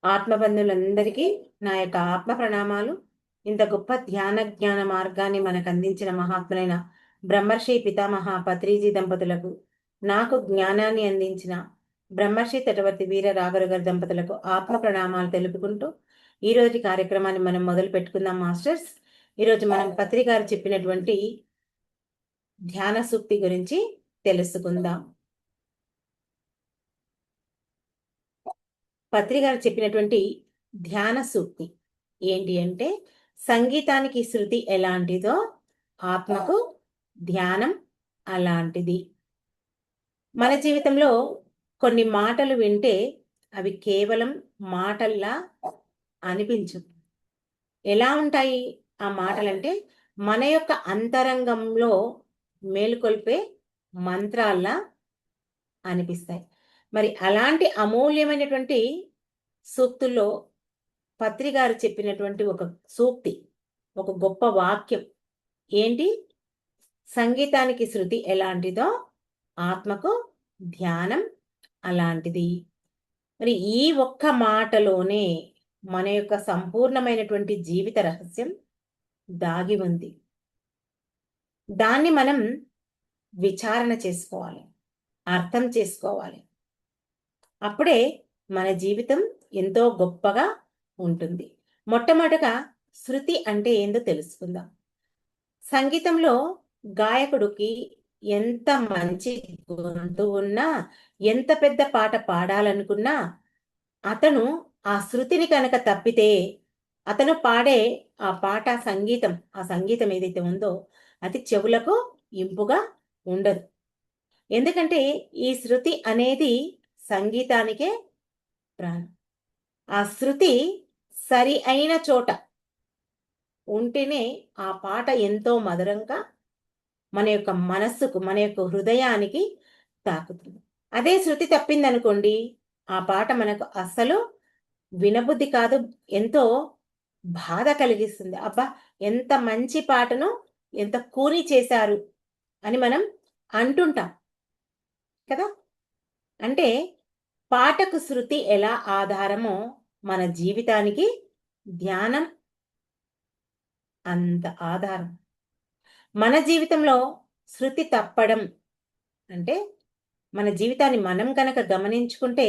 ఆత్మబంధువులందరికీ నా యొక్క ఆత్మ ప్రణామాలు. ఇంత గొప్ప ధ్యాన జ్ఞాన మార్గాన్ని మనకు అందించిన మహాత్ములైన బ్రహ్మర్షి పితామహ పత్రిజీ దంపతులకు, నాకు జ్ఞానాన్ని అందించిన బ్రహ్మర్షి తటవర్తి వీర రాఘవగారి దంపతులకు ఆత్మ ప్రణామాలు తెలుపుకుంటూ ఈరోజు కార్యక్రమాన్ని మనం మొదలు పెట్టుకుందాం మాస్టర్స్. ఈరోజు మనం పత్రి గారు చెప్పినటువంటి ధ్యాన సూక్తి గురించి తెలుసుకుందాం. పత్రి గారు చెప్పినటువంటి ధ్యాన సూక్తి ఏంటి అంటే, సంగీతానికి శృతి ఎలాంటిదో ఆత్మకు ధ్యానం అలాంటిది. మన జీవితంలో కొన్ని మాటలు వింటే అవి కేవలం మాటల్లా అనిపించవు. ఎలా ఉంటాయి ఆ మాటలంటే, మన యొక్క అంతరంగంలో మేలుకొల్పే మంత్రాల్లా అనిపిస్తాయి. మరి అలాంటి అమూల్యమైనటువంటి సూక్తుల్లో పత్రి గారు చెప్పినటువంటి ఒక సూక్తి, ఒక గొప్ప వాక్యం ఏంటి? సంగీతానికి శృతి ఎలాంటిదో ఆత్మకు ధ్యానం అలాంటిది. మరి ఈ ఒక్క మాటలోనే మన యొక్క సంపూర్ణమైనటువంటి జీవిత రహస్యం దాగి ఉంది. దాన్ని మనం విచారణ చేసుకోవాలి, అర్థం చేసుకోవాలి. అప్పుడే మన జీవితం ఎంతో గొప్పగా ఉంటుంది. మొట్టమొదటగా శృతి అంటే ఏందో తెలుసుకుందాం. సంగీతంలో గాయకుడికి ఎంత మంచి గొంతు ఉన్నా, ఎంత పెద్ద పాట పాడాలనుకున్నా, అతను ఆ శృతిని కనుక తప్పితే అతను పాడే ఆ పాట ఆ సంగీతం ఏదైతే ఉందో అది చెవులకు ఇంపుగా ఉండదు. ఎందుకంటే ఈ శృతి అనేది సంగీతానికే ప్రాణం. ఆ శృతి సరి అయిన చోట ఉంటేనే ఆ పాట ఎంతో మధురంగా మన యొక్క మనస్సుకు, మన యొక్క హృదయానికి తాకుతుంది. అదే శృతి తప్పిందనుకోండి, ఆ పాట మనకు అస్సలు వినబుద్ధి కాదు, ఎంతో బాధ కలిగిస్తుంది. అబ్బా! ఎంత మంచి పాటను ఎంత కూని చేశారు అని మనం అంటుంటాం కదా! అంటే పాటకు శృతి ఎలా ఆధారమో మన జీవితానికి ధ్యానం అంత ఆధారం. మన జీవితంలో శృతి తప్పడం అంటే, మన జీవితాన్ని మనం కనుక గమనించుకుంటే,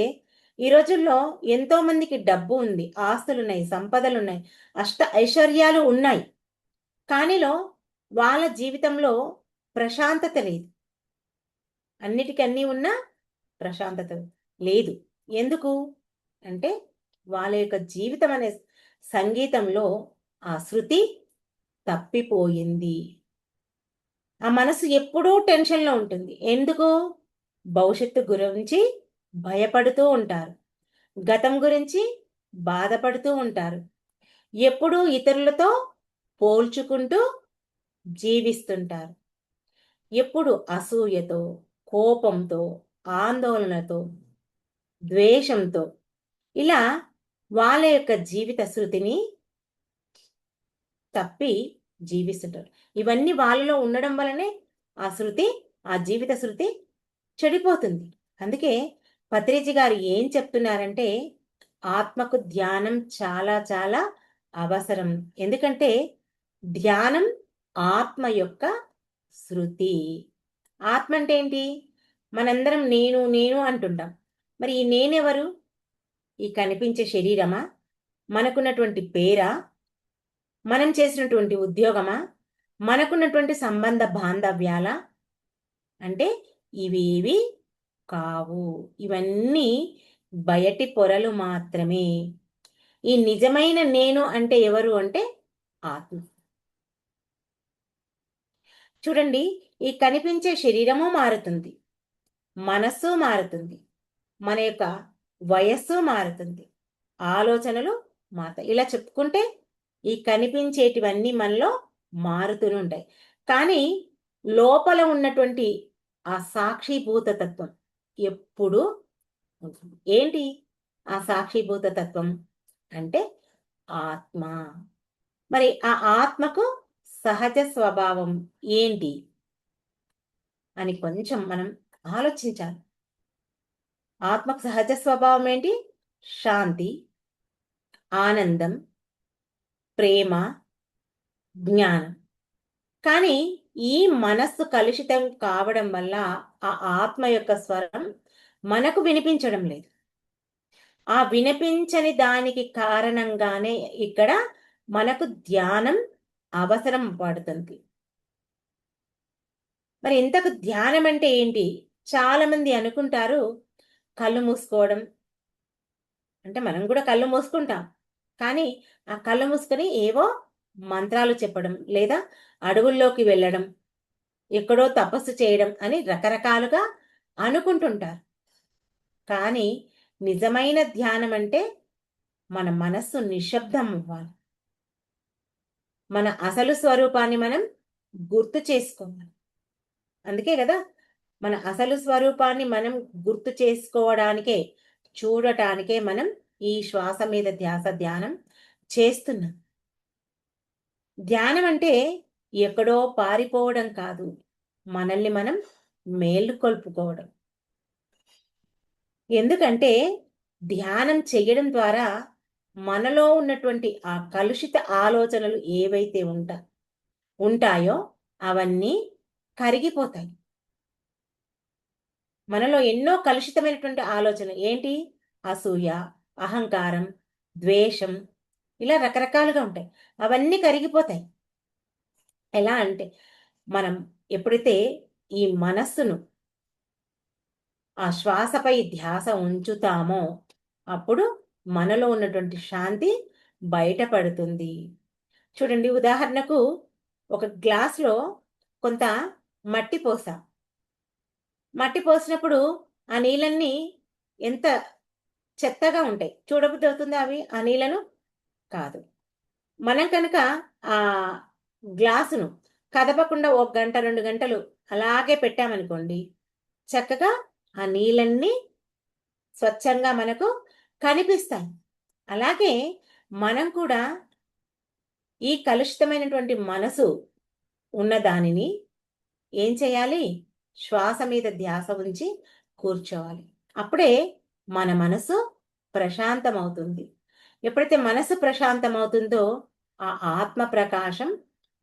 ఈ రోజుల్లో ఎంతో మందికి డబ్బు ఉంది, ఆస్తులున్నాయి, సంపదలున్నాయి, అష్ట ఐశ్వర్యాలు ఉన్నాయి. కానిలో వాళ్ళ జీవితంలో ప్రశాంతత లేదు. అన్నిటికి అన్నీ ఉన్నా ప్రశాంతత లేదు. ఎందుకు? అంటే వాళ్ళ యొక్క జీవితం అనే సంగీతంలో ఆ శృతి తప్పిపోయింది. ఆ మనసు ఎప్పుడూ టెన్షన్‌లో ఉంటుంది. ఎందుకు? భవిష్యత్తు గురించి భయపడుతూ ఉంటారు. గతం గురించి బాధపడుతూ ఉంటారు. ఎప్పుడూ ఇతరులతో పోల్చుకుంటూ జీవిస్తుంటారు. ఎప్పుడు అసూయతో, కోపంతో, ఆందోళనతో, ద్వేషంతో ఇలా వాళ్ళ యొక్క జీవిత శృతిని తప్పి జీవిస్తుంటారు. ఇవన్నీ వాళ్ళలో ఉండడం వలనే ఆ శృతి, ఆ జీవిత శృతి చెడిపోతుంది. అందుకే పత్రిజీ గారు ఏం చెప్తున్నారంటే, ఆత్మకు ధ్యానం చాలా చాలా అవసరం. ఎందుకంటే ధ్యానం ఆత్మ యొక్క శృతి. ఆత్మ అంటే ఏంటి? మనందరం నేను నేను అంటుంటాం. మరి ఈ నేనెవరు? ఈ కనిపించే శరీరమా? మనకున్నటువంటి పేరా? మనం చేసినటువంటి ఉద్యోగమా? మనకున్నటువంటి సంబంధ బాంధవ్యాలా? అంటే ఇవేవి కావు. ఇవన్నీ బయటి పొరలు మాత్రమే. ఈ నిజమైన నేను అంటే ఎవరు అంటే ఆత్మ. చూడండి, ఈ కనిపించే శరీరము మారుతుంది, మనస్సు మారుతుంది, మన యొక్క వయస్సు మారుతుంది, ఆలోచనలు మారుతాయి. ఇలా చెప్పుకుంటే ఈ కనిపించేటివన్నీ మనలో మారుతూనే ఉంటాయి. కానీ లోపల ఉన్నటువంటి ఆ సాక్షిభూత తత్వం ఎప్పుడూ ఉంటుంది. ఏంటి ఆ సాక్షిభూత తత్వం అంటే ఆత్మ. మరి ఆ ఆత్మకు సహజ స్వభావం ఏంటి అని కొంచెం మనం ఆలోచించాలి. ఆత్మకు సహజ స్వభావం ఏంటి? శాంతి, ఆనందం, ప్రేమ, జ్ఞానం. కానీ ఈ మనస్సు కలుషితం కావడం వల్ల ఆ ఆత్మ యొక్క స్వరం మనకు వినిపించడం లేదు. ఆ వినిపించని దానికి కారణంగానే ఇక్కడ మనకు ధ్యానం అవసరం పడుతుంది. మరి ఇంతకు ధ్యానం అంటే ఏంటి? చాలా మంది అనుకుంటారు కళ్ళు మూసుకోవడం. అంటే మనం కూడా కళ్ళు మూసుకుంటాం. కానీ ఆ కళ్ళు మూసుకొని ఏవో మంత్రాలు చెప్పడం, లేదా అడవుల్లోకి వెళ్ళడం, ఎక్కడో తపస్సు చేయడం అని రకరకాలుగా అనుకుంటుంటారు. కానీ నిజమైన ధ్యానం అంటే మన మనస్సు నిశ్శబ్దం అవ్వాలి. మన అసలు స్వరూపాన్ని మనం గుర్తు చేసుకోవాలి. అందుకే కదా మన అసలు స్వరూపాన్ని మనం గుర్తు చేసుకోవడానికే, చూడటానికే మనం ఈ శ్వాస మీద ధ్యాస ధ్యానం చేస్తున్నాం. ధ్యానం అంటే ఎక్కడో పారిపోవడం కాదు, మనల్ని మనం మేలుకొల్పుకోవడం. ఎందుకంటే ధ్యానం చేయడం ద్వారా మనలో ఉన్నటువంటి ఆ కలుషిత ఆలోచనలు ఏవైతే ఉంటాయో అవన్నీ కరిగిపోతాయి. మనలో ఎన్నో కలుషితమైనటువంటి ఆలోచనలు ఏంటి? అసూయ, అహంకారం, ద్వేషం, ఇలా రకరకాలుగా ఉంటాయి. అవన్నీ కరిగిపోతాయి. ఎలా అంటే మనం ఎప్పుడైతే ఈ మనస్సును ఆ శ్వాసపై ధ్యాస ఉంచుతామో అప్పుడు మనలో ఉన్నటువంటి శాంతి బయటపడుతుంది. చూడండి, ఉదాహరణకు ఒక గ్లాస్‌లో కొంత మట్టి పోసా. మట్టి పోసినప్పుడు ఆ నీళ్ళన్నీ ఎంత చెత్తగా ఉంటాయి. చూడబుద్ధి అవుతుందా అవి ఆ నీళ్ళను? కాదు. మనం కనుక ఆ గ్లాసును కదపకుండా ఒక గంట, 2 గంటలు అలాగే పెట్టామనుకోండి, చక్కగా ఆ నీళ్ళన్నీ స్వచ్ఛంగా మనకు కనిపిస్తాయి. అలాగే మనం కూడా ఈ కలుషితమైనటువంటి మనసు ఉన్న దానిని ఏం చేయాలి? శ్వాస మీద ధ్యాస ఉంచి కూర్చోవాలి. అప్పుడే మన మనసు ప్రశాంతమవుతుంది. ఎప్పుడైతే మనసు ప్రశాంతమవుతుందో ఆ ఆత్మ ప్రకాశం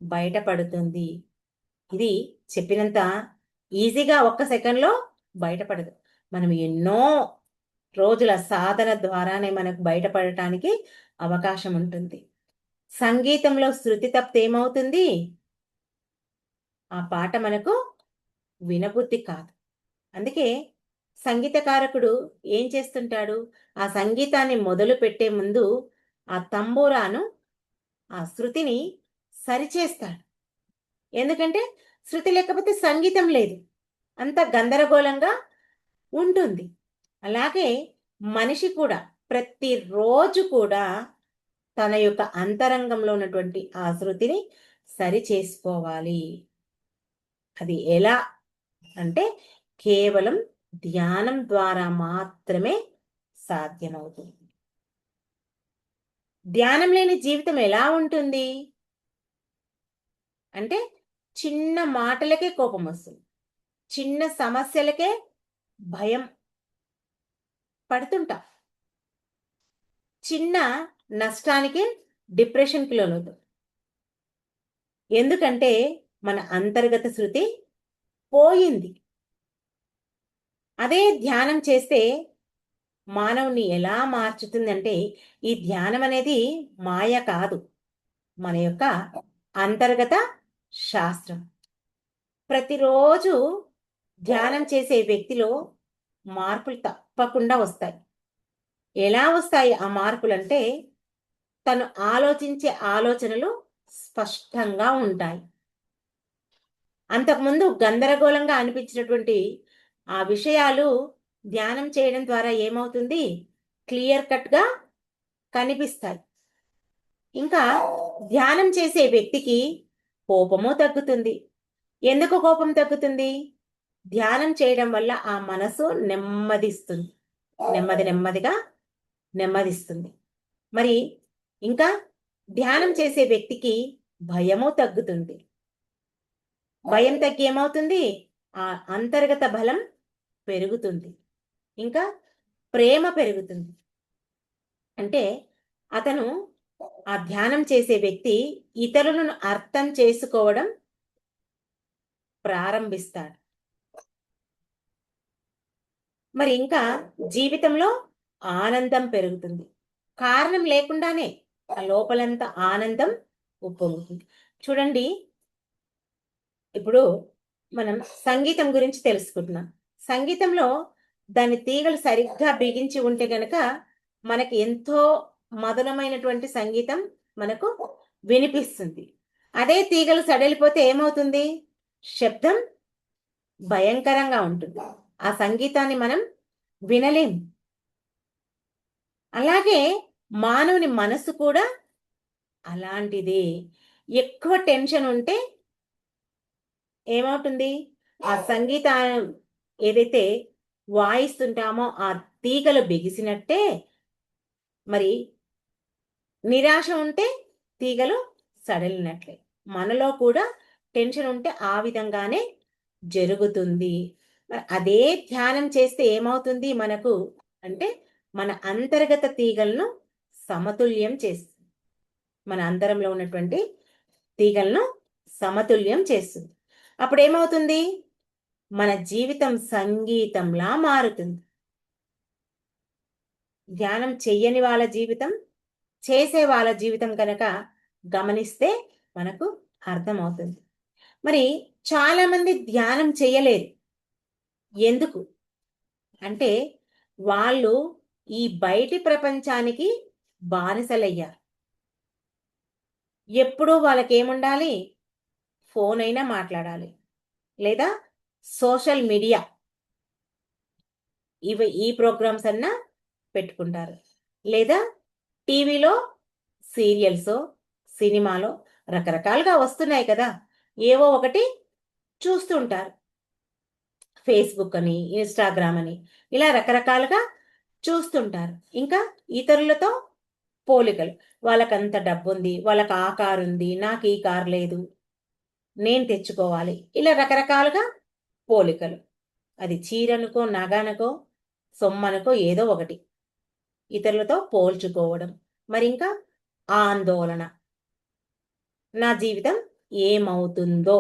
బయటపడుతుంది. ఇది చెప్పినంత ఈజీగా ఒక్క సెకన్‌లో బయటపడదు. మనం ఎన్నో రోజుల సాధన ద్వారానే మనకు బయటపడటానికి అవకాశం ఉంటుంది. సంగీతంలో శృతి తప్పితే ఏమవుతుంది? ఆ పాట మనకు వినబుద్ధి కాదు. అందుకే సంగీతకారకుడు ఏం చేస్తుంటాడు? ఆ సంగీతాన్ని మొదలుపెట్టే ముందు ఆ తంబూరాను, ఆ శృతిని సరిచేస్తాడు. ఎందుకంటే శృతి లేకపోతే సంగీతం లేదు. అంత గందరగోళంగా ఉంటుంది. అలాగే మనిషి కూడా ప్రతిరోజు కూడా తన యొక్క అంతరంగంలో ఉన్నటువంటి ఆ శృతిని సరిచేసుకోవాలి. అది ఎలా అంటే కేవలం ధ్యానం ద్వారా మాత్రమే సాధ్యమవుతుంది. ధ్యానం లేని జీవితం ఎలా ఉంటుంది? అంటే చిన్న మాటలకే కోపం వస్తుంది. చిన్న సమస్యలకే భయం పడుతుంటాం. చిన్న నష్టానికి డిప్రెషన్‌కి లోనవుతాం. ఎందుకంటే మన అంతర్గత శృతి పోయింది. అదే ధ్యానం చేస్తే మానవుని ఎలా మార్చుతుందంటే, ఈ ధ్యానం అనేది మాయ కాదు. మన యొక్క అంతర్గత శాస్త్రం. ప్రతిరోజు ధ్యానం చేసే వ్యక్తిలో మార్పులు తప్పకుండా వస్తాయి. ఎలా వస్తాయి ఆ మార్పులంటే, తను ఆలోచించే ఆలోచనలు స్పష్టంగా ఉంటాయి. అంతకుముందు గందరగోళంగా అనిపించినటువంటి ఆ విషయాలు ధ్యానం చేయడం ద్వారా ఏమవుతుంది? క్లియర్ కట్‌గా కనిపిస్తాయి. ఇంకా ధ్యానం చేసే వ్యక్తికి కోపము తగ్గుతుంది. ఎందుకు కోపం తగ్గుతుంది? ధ్యానం చేయడం వల్ల ఆ మనసు నెమ్మదిస్తుంది. నెమ్మదిగా నెమ్మదిస్తుంది. మరి ఇంకా ధ్యానం చేసే వ్యక్తికి భయము తగ్గుతుంది. భయం తగ్గి ఏమవుతుంది? ఆ అంతర్గత బలం పెరుగుతుంది. ఇంకా ప్రేమ పెరుగుతుంది. అంటే అతను ఆ ధ్యానం చేసే వ్యక్తి ఇతరులను అర్థం చేసుకోవడం ప్రారంభిస్తాడు. మరి ఇంకా జీవితంలో ఆనందం పెరుగుతుంది. కారణం లేకుండానే ఆ లోపలంతా ఆనందం ఉప్పొంగుతుంది. చూడండి, ఇప్పుడు మనం సంగీతం గురించి తెలుసుకుంటున్నాం. సంగీతంలో దాని తీగలు సరిగ్గా బిగించి ఉంటే గనక మనకి ఎంతో మధురమైనటువంటి సంగీతం మనకు వినిపిస్తుంది. అదే తీగలు సడలిపోతే ఏమవుతుంది? శబ్దం భయంకరంగా ఉంటుంది. ఆ సంగీతాన్ని మనం వినలేం. అలాగే మానవుని మనసు కూడా అలాంటిదే. ఎక్కువ టెన్షన్ ఉంటే ఏమవుతుంది? ఆ సంగీతం ఏదైతే వాయిస్తుంటామో ఆ తీగలు బిగిసినట్టే, మరి నిరాశ ఉంటే తీగలు సడలినట్లే. మనలో కూడా టెన్షన్ ఉంటే ఆ విధంగానే జరుగుతుంది. మరి అదే ధ్యానం చేస్తే ఏమవుతుంది మనకు అంటే, మన అంతర్గత తీగలను సమతుల్యం చేస్తుంది. మన అంతరంలో ఉన్నటువంటి తీగలను సమతుల్యం చేస్తుంది. అప్పుడేమవుతుంది? మన జీవితం సంగీతంలా మారుతుంది. ధ్యానం చెయ్యని వాళ్ళ జీవితం, చేసే వాళ్ళ జీవితం కనుక గమనిస్తే మనకు అర్థమవుతుంది. మరి చాలామంది ధ్యానం చెయ్యలేరు. ఎందుకు? అంటే వాళ్ళు ఈ బయటి ప్రపంచానికి బానిసలయ్యారు. ఎప్పుడూ వాళ్ళకేముండాలి? ఫోన్ అయినా మాట్లాడాలి. లేదా సోషల్ మీడియా ఈ ప్రోగ్రామ్స్ అన్నా పెట్టుకుంటారు. లేదా టీవీలో సీరియల్సో, సినిమాలో రకరకాలుగా వస్తున్నాయి కదా! ఏవో ఒకటి చూస్తుంటారు. ఫేస్‌బుక్ అని, ఇన్‌స్టాగ్రామ్ అని ఇలా రకరకాలుగా చూస్తుంటారు. ఇంకా ఇతరులతో పోలికలు. వాళ్ళకంత డబ్బుంది, వాళ్ళకి ఆ కారుంది, నాకు ఈ కారు లేదు, నేను తెచ్చుకోవాలి. ఇలా రకరకాలుగా పోలికలు. అది చీరనుకో, నగనుకో, సొమ్మనుకో ఏదో ఒకటి. ఇతరులతో పోల్చుకోవడం. మరింకా ఆందోళన. నా జీవితం ఏమవుతుందో?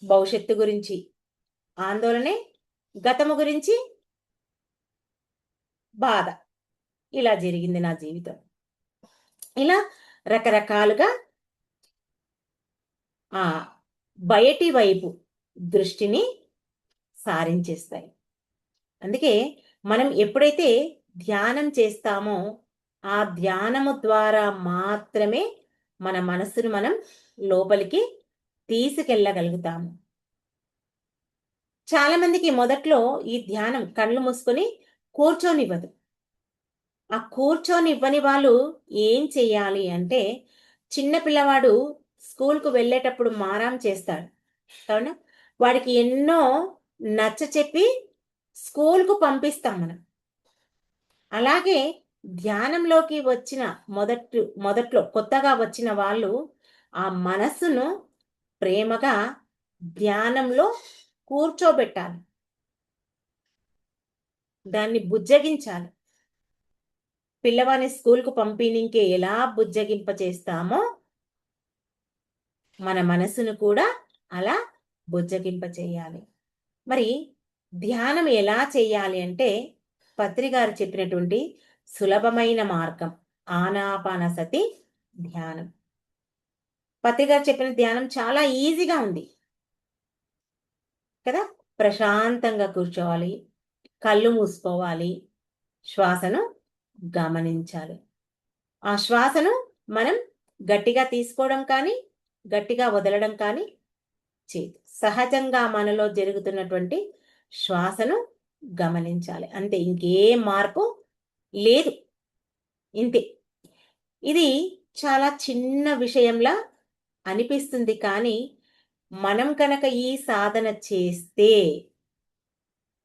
భవిష్యత్తు గురించి ఆందోళనే, గతము గురించి బాధ. ఇలా జరిగింది నా జీవితం. ఇలా రకరకాలుగా ఆ బయటి వైపు దృష్టిని సారించేస్తాయి. అందుకే మనం ఎప్పుడైతే ధ్యానం చేస్తామో, ఆ ధ్యానము ద్వారా మాత్రమే మన మనస్సును మనం లోపలికి తీసుకెళ్ళగలుగుతాము. చాలామందికి మొదట్లో ఈ ధ్యానం కళ్ళు మూసుకొని కూర్చొనివ్వదు. ఆ కూర్చొనివ్వని వాళ్ళు ఏం చెయ్యాలి అంటే, చిన్న పిల్లవాడు స్కూలుకు వెళ్ళేటప్పుడు మారాం చేస్తాడు. అవునా? వాడికి ఎన్నో నచ్చచెప్పి స్కూలుకు పంపిస్తాం మనం. అలాగే ధ్యానంలోకి వచ్చిన మొదట్లో కొత్తగా వచ్చిన వాళ్ళు ఆ మనస్సును ప్రేమగా ధ్యానంలో కూర్చోబెట్టాలి. దాన్ని బుజ్జగించాలి. పిల్లవాడిని స్కూలుకు పంపినీకే ఎలా బుజ్జగింప చేస్తామో, మన మనసును కూడా అలా బుజ్జగింప చేయాలి. మరి ధ్యానం ఎలా చేయాలి అంటే, పత్రి గారు చెప్పినటువంటి సులభమైన మార్గం ఆనాపానసతి ధ్యానం. పత్రి గారు చెప్పిన ధ్యానం చాలా ఈజీగా ఉంది కదా! ప్రశాంతంగా కూర్చోవాలి. కళ్ళు మూసుకోవాలి. శ్వాసను గమనించాలి. ఆ శ్వాసను మనం గట్టిగా తీసుకోవడం కానీ, గట్టిగా వదలడం కానీ చేయదు. సహజంగా మనలో జరుగుతున్నటువంటి శ్వాసను గమనించాలి. అంతే, ఇంకే మార్పు లేదు. ఇంతే. ఇది చాలా చిన్న విషయంలా అనిపిస్తుంది కానీ, మనం కనుక ఈ సాధన చేస్తే,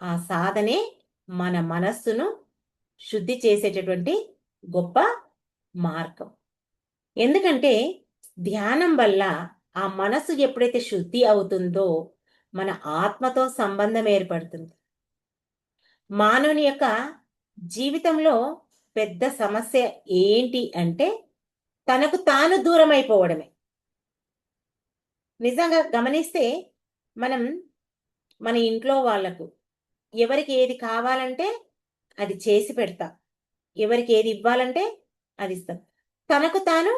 ఆ సాధనే మన మనస్సును శుద్ధి చేసేటటువంటి గొప్ప మార్గం. ఎందుకంటే ధ్యానం వల్ల ఆ మనసు ఎప్పుడైతే శుద్ధి అవుతుందో, మన ఆత్మతో సంబంధం ఏర్పడుతుంది. మానవుని యొక్క జీవితంలో పెద్ద సమస్య ఏంటి అంటే తనకు తాను దూరం అయిపోవడమే. నిజంగా గమనిస్తే మనం మన ఇంట్లో వాళ్లకు ఎవరికి ఏది కావాలంటే అది చేసి పెడతాం. ఎవరికి ఏది ఇవ్వాలంటే అది ఇస్తాం. తనకు తాను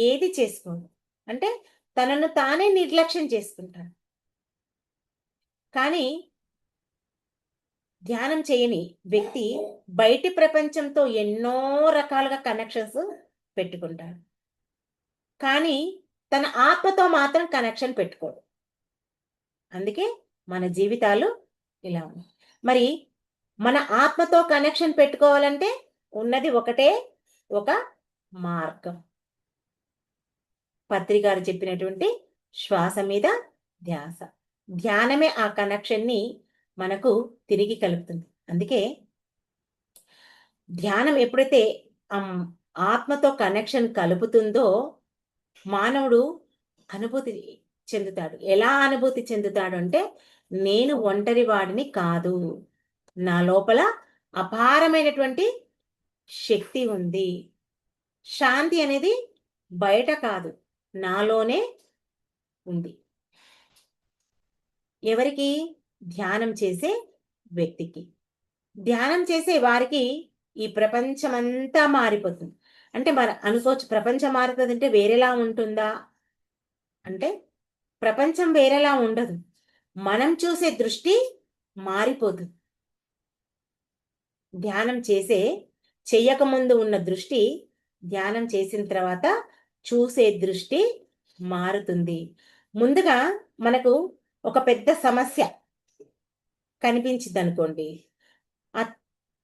ఏది చేసుకోడు. అంటే తనను తానే నిర్లక్ష్యం చేసుకుంటాడు. కానీ ధ్యానం చేయని వ్యక్తి బయటి ప్రపంచంతో ఎన్నో రకాలుగా కనెక్షన్స్ పెట్టుకుంటాడు. కానీ తన ఆత్మతో మాత్రం కనెక్షన్ పెట్టుకోడు. అందుకే మన జీవితాలు ఇలా ఉన్నాయి. మరి మన ఆత్మతో కనెక్షన్ పెట్టుకోవాలంటే ఉన్నది ఒకటే ఒక మార్గం. పత్రి గారు చెప్పినటువంటి శ్వాస మీద ధ్యాస. ధ్యానమే ఆ కనెక్షన్ని మనకు తిరిగి కలుపుతుంది. అందుకే ధ్యానం ఎప్పుడైతే ఆత్మతో కనెక్షన్ కలుపుతుందో మానవుడు అనుభూతి చెందుతాడు. ఎలా అనుభూతి చెందుతాడు అంటే, నేను ఒంటరి వాడిని కాదు, నా లోపల అపారమైనటువంటి శక్తి ఉంది. శాంతి అనేది బయట కాదు, నాలోనే ఉంది. ఎవరికి? ధ్యానం చేసే వ్యక్తికి. ధ్యానం చేసే వారికి ఈ ప్రపంచమంతా మారిపోతుంది. అంటే మరి అనుకోవచ్చు, ప్రపంచం మారుతుంది అంటే వేరేలా ఉంటుందా అంటే, ప్రపంచం వేరేలా ఉండదు, మనం చూసే దృష్టి మారిపోతుంది. ధ్యానం చెయ్యకముందు ఉన్న దృష్టి ధ్యానం చేసిన తర్వాత చూసే దృష్టి మారుతుంది. ముందుగా మనకు ఒక పెద్ద సమస్య కనిపించింది అనుకోండి, ఆ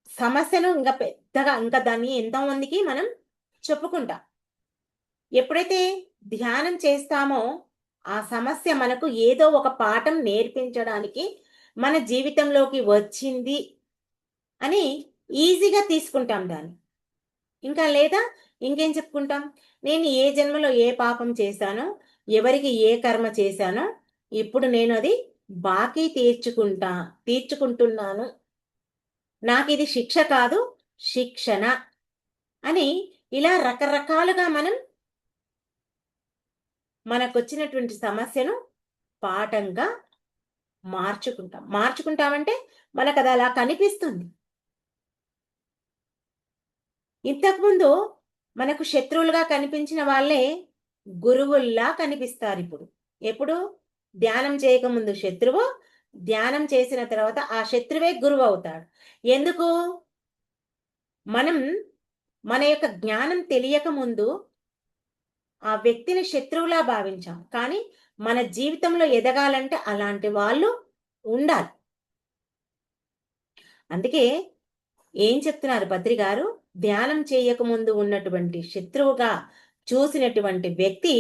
సమస్యను ఇంకా దాన్ని ఎంతోమందికి మనం చెప్పుకుంటాం. ఎప్పుడైతే ధ్యానం చేస్తామో ఆ సమస్య మనకు ఏదో ఒక పాఠం నేర్పించడానికి మన జీవితంలోకి వచ్చింది అని ఈజీగా తీసుకుంటాం దాన్ని. ఇంకా లేదా ఇంకేం చెప్పుకుంటాం, నేను ఏ జన్మలో ఏ పాపం చేశానో, ఎవరికి ఏ కర్మ చేశానో, ఇప్పుడు నేను అది బాకీ తీర్చుకుంటున్నాను, నాకు ఇది శిక్ష కాదు శిక్షణ అని ఇలా రకరకాలుగా మనం మనకొచ్చినటువంటి సమస్యను పాఠంగా మార్చుకుంటామంటే మనకు అది అలా కనిపిస్తుంది. ఇంతకుముందు మనకు శత్రువులుగా కనిపించిన వాళ్ళే గురువుల్లా కనిపిస్తారు ఇప్పుడు. ఎప్పుడు? ధ్యానం చేయకముందు శత్రువు, ధ్యానం చేసిన తర్వాత ఆ శత్రువే గురువు అవుతాడు. ఎందుకు? మనం మన యొక్క జ్ఞానం తెలియక ముందు ఆ వ్యక్తిని శత్రువులా భావించాం. కానీ మన జీవితంలో ఎదగాలంటే అలాంటి వాళ్ళు ఉండాలి. అందుకే ఏం చెప్తున్నారు పత్రి గారు, ధ్యానం చేయకముందు ఉన్నటువంటి శత్రువుగా చూసినటువంటి వ్యక్తి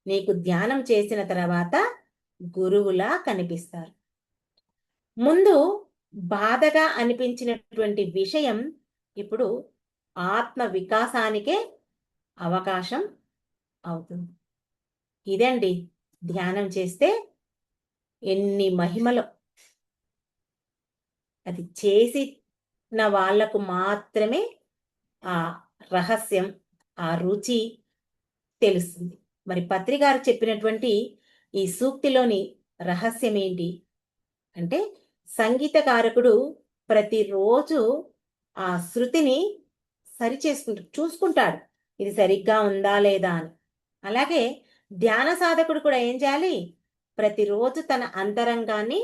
నీకు ధ్యానం చేసిన తర్వాత గురువులా కనిపిస్తారు. ముందు బాధగా అనిపించినటువంటి విషయం ఇప్పుడు ఆత్మ వికాసానికే అవకాశం అవుతుంది. ఇదండి ధ్యానం చేస్తే ఎన్ని మహిమలు. అది చేసిన వాళ్లకు మాత్రమే ఆ రహస్యం, ఆ రుచి తెలుస్తుంది. మరి పత్రి గారు చెప్పినటువంటి ఈ సూక్తిలోని రహస్యం ఏంటి అంటే, సంగీతకారకుడు ప్రతిరోజు ఆ శృతిని చూసుకుంటాడు, ఇది సరిగ్గా ఉందా లేదా అని. అలాగే ధ్యాన సాధకుడు కూడా ఏం చేయాలి? ప్రతిరోజు తన అంతరంగాన్ని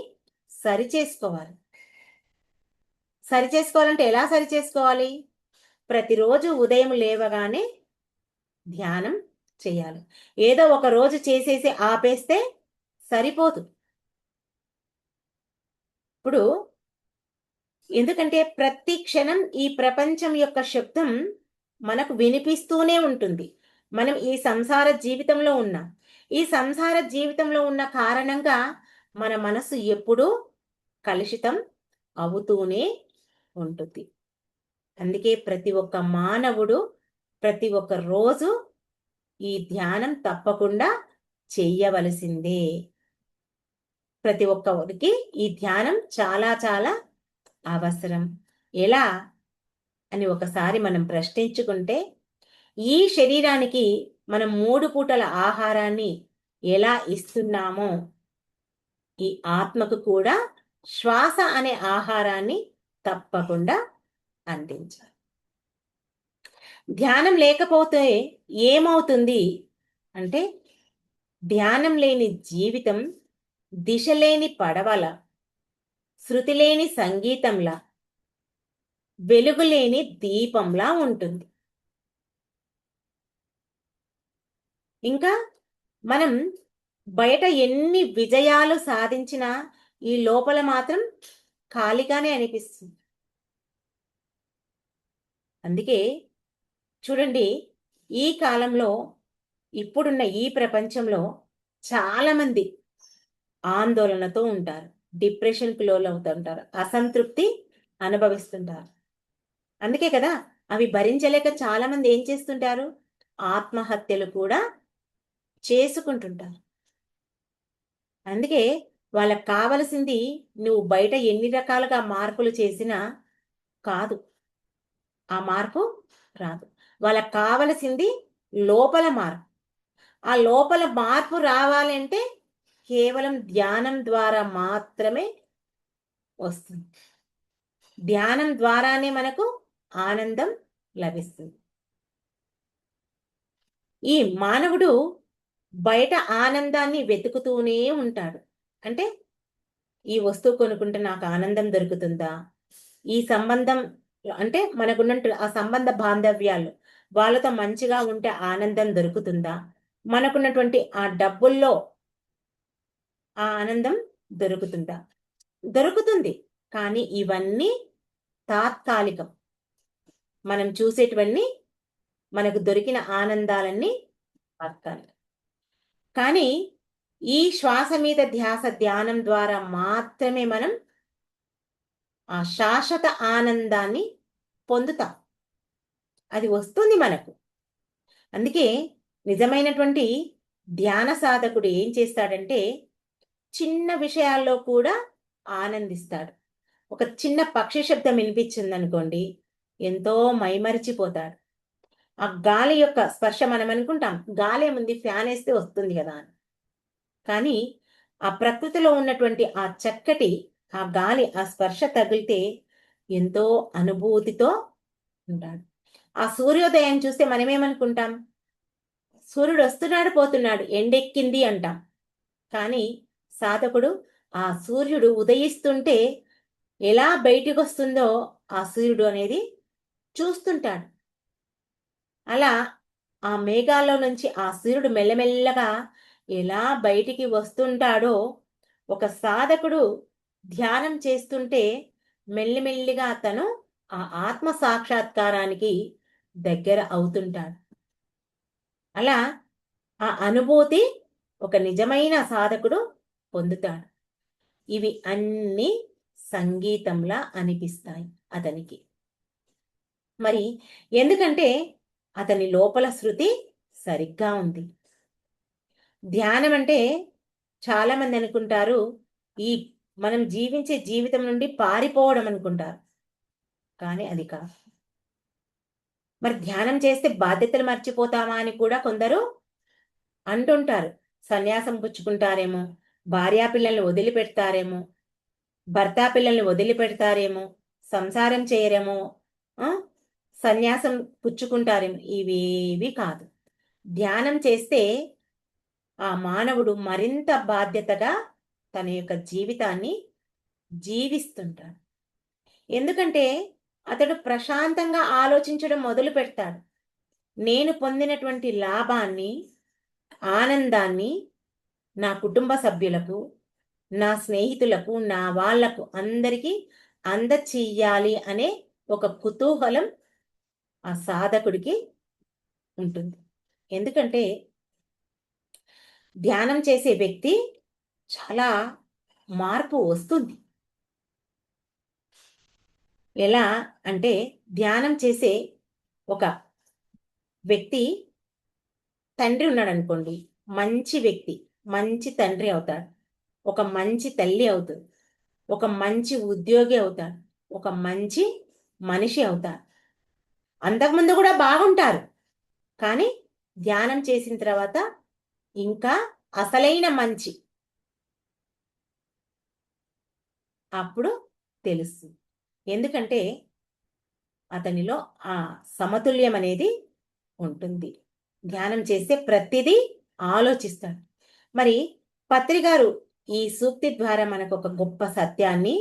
సరిచేసుకోవాలి. సరిచేసుకోవాలంటే ఎలా సరిచేసుకోవాలి? ప్రతిరోజు ఉదయం లేవగానే ధ్యానం చేయాలి. ఏదో ఒక రోజు చేసేసి ఆపేస్తే సరిపోదు. ఇప్పుడు ఎందుకంటే ప్రతి క్షణం ఈ ప్రపంచం యొక్క శబ్దం మనకు వినిపిస్తూనే ఉంటుంది. మనం ఈ సంసార జీవితంలో ఉన్నాం. ఈ సంసార జీవితంలో ఉన్న కారణంగా మన మనసు ఎప్పుడూ కలుషితం అవుతూనే ఉంటుంది. అందుకే ప్రతి ఒక్క మానవుడు ప్రతి ఒక్క రోజు ఈ ధ్యానం తప్పకుండా చెయ్యవలసిందే. ప్రతి ఒక్కరికి ఈ ధ్యానం చాలా చాలా అవసరం. ఎలా అని ఒకసారి మనం ప్రశ్నించుకుంటే, ఈ శరీరానికి మనం 3 పూటల ఆహారాన్ని ఎలా ఇస్తున్నామో, ఈ ఆత్మకు కూడా శ్వాస అనే ఆహారాన్ని తప్పకుండా అందించాలి. ధ్యానం లేకపోతే ఏమవుతుంది అంటే, ధ్యానం లేని జీవితం దిశ లేని పడవల, శృతి లేని సంగీతంలా, వెలుగులేని దీపంలా ఉంటుంది. ఇంకా మనం బయట ఎన్ని విజయాలు సాధించినా ఈ లోపల మాత్రం ఖాళీగానే అనిపిస్తుంది. అందుకే చూడండి, ఈ కాలంలో, ఇప్పుడున్న ఈ ప్రపంచంలో చాలామంది ఆందోళనతో ఉంటారు. డిప్రెషన్‌కి లోనవుతుంటారు. అసంతృప్తి అనుభవిస్తుంటారు. అందుకే కదా! అవి భరించలేక చాలామంది ఏం చేస్తుంటారు? ఆత్మహత్యలు కూడా చేసుకుంటుంటారు. అందుకే వాళ్ళకి కావలసింది నువ్వు బయట ఎన్ని రకాలుగా మార్పులు చేసినా కాదు. ఆ మార్పు రాదు. వాళ్ళకి కావలసింది లోపల మార్పు. ఆ లోపల మార్పు రావాలంటే కేవలం ధ్యానం ద్వారా మాత్రమే వస్తుంది. ధ్యానం ద్వారానే మనకు ఆనందం లభిస్తుంది. ఈ మానవుడు బయట ఆనందాన్ని వెతుకుతూనే ఉంటాడు. అంటే ఈ వస్తువు కొనుక్కుంటే నాకు ఆనందం దొరుకుతుందా? ఈ సంబంధం అంటే మనకున్నట్టు ఆ సంబంధ బాంధవ్యాలు వాళ్ళతో మంచిగా ఉంటే ఆనందం దొరుకుతుందా? మనకున్నటువంటి ఆ డబ్బుల్లో ఆ ఆనందం దొరుకుతుందా? దొరుకుతుంది. కానీ ఇవన్నీ తాత్కాలికం. మనం చూసేటివన్నీ, మనకు దొరికిన ఆనందాలన్నీ తాత్కాలికం. కానీ ఈ శ్వాస మీద ధ్యాస ధ్యానం ద్వారా మాత్రమే మనం ఆ శాశ్వత ఆనందాన్ని పొందుతాం. అది వస్తుంది మనకు. అందుకే నిజమైనటువంటి ధ్యాన సాధకుడు ఏం చేస్తాడంటే, చిన్న విషయాల్లో కూడా ఆనందిస్తాడు. ఒక చిన్న పక్షి శబ్దం వినిపించిందనుకోండి, ఎంతో మైమరిచిపోతాడు. ఆ గాలి యొక్క స్పర్శ మనం అనుకుంటాం, గాలేముంది ఫ్యానేస్తే వస్తుంది గదా అని. కానీ ఆ ప్రకృతిలో ఉన్నటువంటి ఆ చక్కటి ఆ గాలి, ఆ స్పర్శ తగిలితే ఎంతో అనుభూతితో ఉంటాడు. ఆ సూర్యోదయం చూస్తే మనమేమనుకుంటాం? సూర్యుడొస్తున్నాడు, పోతున్నాడు, ఎండెక్కింది అంటాం. కానీ సాధకుడు ఆ సూర్యుడు ఉదయిస్తుంటే ఎలా బయటికొస్తుందో ఆ సూర్యుడు అనేది చూస్తుంటాడు. అలా ఆ మేఘాల్లో నుంచి ఆ సూర్యుడు మెల్లమెల్లగా ఎలా బయటికి వస్తుంటాడో, ఒక సాధకుడు ధ్యానం చేస్తుంటే మెల్లిమెల్లిగా తను ఆ ఆత్మ సాక్షాత్కారానికి దగ్గర అవుతుంటాడు. అలా ఆ అనుభూతి ఒక నిజమైన సాధకుడు పొందుతాడు. ఇవి అన్నీ సంగీతంలా అనిపిస్తాయి అతనికి. మరి ఎందుకంటే అతని లోపల శృతి సరిగ్గా ఉంది. ధ్యానం అంటే చాలామంది అనుకుంటారు, ఈ మనం జీవించే జీవితం నుండి పారిపోవడం అనుకుంటారు. కానీ అది కాదు. మరి ధ్యానం చేస్తే బాధ్యతలు మర్చిపోతామా అని కూడా కొందరు అంటుంటారు. సన్యాసం పుచ్చుకుంటారేమో, భార్యాపిల్లల్ని వదిలిపెడతారేమో, భర్త పిల్లల్ని వదిలిపెడతారేమో, సంసారం చేయరేమో, ఆ! సన్యాసం పుచ్చుకుంటారేమో. ఇవేవి కాదు. ధ్యానం చేస్తే ఆ మానవుడు మరింత బాధ్యతగా తన యొక్క జీవితాన్ని జీవిస్తుంటాడు. ఎందుకంటే అతడు ప్రశాంతంగా ఆలోచించడం మొదలుపెడతాడు. నేను పొందినటువంటి లాభాన్ని, ఆనందాన్ని నా కుటుంబ సభ్యులకు, నా స్నేహితులకు, నా వాళ్ళకు అందరికీ అందచెయ్యాలి అనే ఒక కుతూహలం ఆ సాధకుడికి ఉంటుంది. ఎందుకంటే ధ్యానం చేసే వ్యక్తి చాలా మార్పు వస్తుంది. ఎలా అంటే ధ్యానం చేసే ఒక వ్యక్తి తండ్రి ఉన్నాడనుకోండి. మంచి వ్యక్తి, మంచి తండ్రి అవుతాడు. ఒక మంచి తల్లి అవుతుంది. ఒక మంచి ఉద్యోగి అవుతాడు. ఒక మంచి మనిషి అవుతాడు. అంతకుముందు కూడా బాగుంటారు, కానీ ధ్యానం చేసిన తర్వాత ఇంకా అసలైన మంచి అప్పుడు తెలుస్తుంది. ఎందుకంటే అతనిలో ఆ సమతుల్యం అనేది ఉంటుంది. ధ్యానం చేస్తే ప్రతిదీ ఆలోచిస్తాడు. మరి పత్రి గారు ఈ సూక్తి ద్వారా మనకు ఒక గొప్ప సత్యాన్ని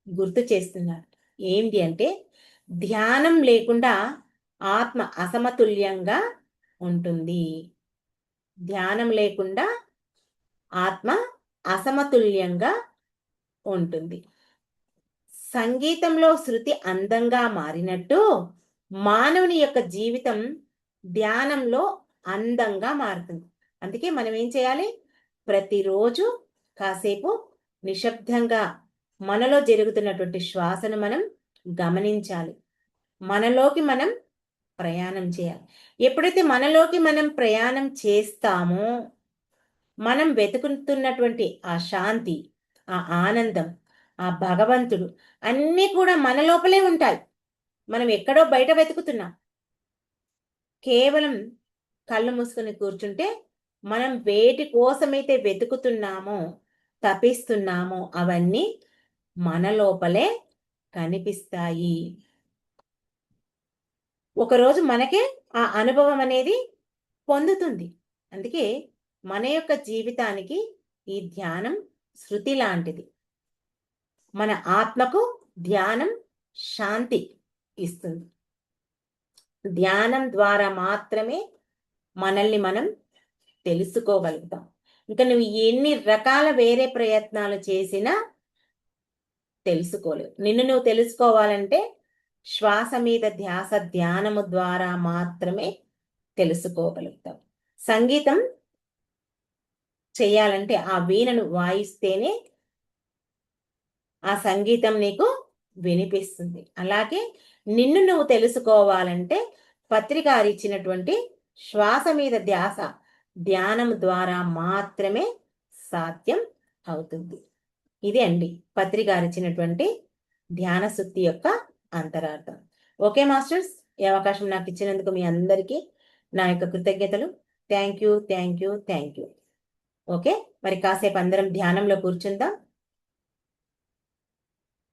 గుర్తు చేస్తున్నారు. ఏంటి అంటే, ధ్యానం లేకుండా ఆత్మ అసమతుల్యంగా ఉంటుంది. ధ్యానం లేకుండా ఆత్మ అసమతుల్యంగా ఉంటుంది. సంగీతంలో శృతి అందంగా మారినట్టు మానవుని యొక్క జీవితం ధ్యానంలో అందంగా మారుతుంది. అందుకే మనం ఏం చేయాలి? ప్రతిరోజు కాసేపు నిశ్శబ్దంగా మనలో జరుగుతున్నటువంటి శ్వాసను మనం గమనించాలి. మనలోకి మనం ప్రయాణం చేయాలి. ఎప్పుడైతే మనలోకి మనం ప్రయాణం చేస్తామో, మనం వెతుకుతున్నటువంటి ఆ శాంతి, ఆ ఆనందం, ఆ భగవంతుడు అన్నీ కూడా మన లోపలే ఉంటాయి. మనం ఎక్కడో బయట వెతుకుతున్నాం. కేవలం కళ్ళు మూసుకొని కూర్చుంటే మనం వేటి కోసమైతే వెతుకుతున్నామో, తపిస్తున్నామో అవన్నీ మన లోపలే కనిపిస్తాయి. ఒకరోజు మనకే ఆ అనుభవం అనేది పొందుతుంది. అందుకే మన యొక్క జీవితానికి ఈ ధ్యానం శృతి లాంటిది. మన ఆత్మకు ధ్యానం శాంతి ఇస్తుంది. ధ్యానం ద్వారా మాత్రమే మనల్ని మనం తెలుసుకోగలుగుతాం. ఇంకా నువ్వు ఎన్ని రకాల వేరే ప్రయత్నాలు చేసినా తెలుసుకోలేవు. నిన్ను నువ్వు తెలుసుకోవాలంటే శ్వాస మీద ధ్యాస ధ్యానము ద్వారా మాత్రమే తెలుసుకోగలుగుతావు. సంగీతం చేయాలంటే ఆ వీణను వాయిస్తేనే ఆ సంగీతం నీకు వినిపిస్తుంది. అలాగే నిన్ను నువ్వు తెలుసుకోవాలంటే పత్రికారు ఇచ్చినటువంటి శ్వాస మీద ధ్యాస ధ్యానం ద్వారా మాత్రమే సాధ్యం అవుతుంది. ఇది అండి పత్రికారు ఇచ్చినటువంటి ధ్యాన శుద్ధి యొక్క అంతరార్థం. ఓకే మాస్టర్స్, ఈ అవకాశం నాకు ఇచ్చినందుకు మీ అందరికీ నా యొక్క కృతజ్ఞతలు. Thank you. ఓకే, మరి కాసేపు అందరం ధ్యానంలో కూర్చుందాం.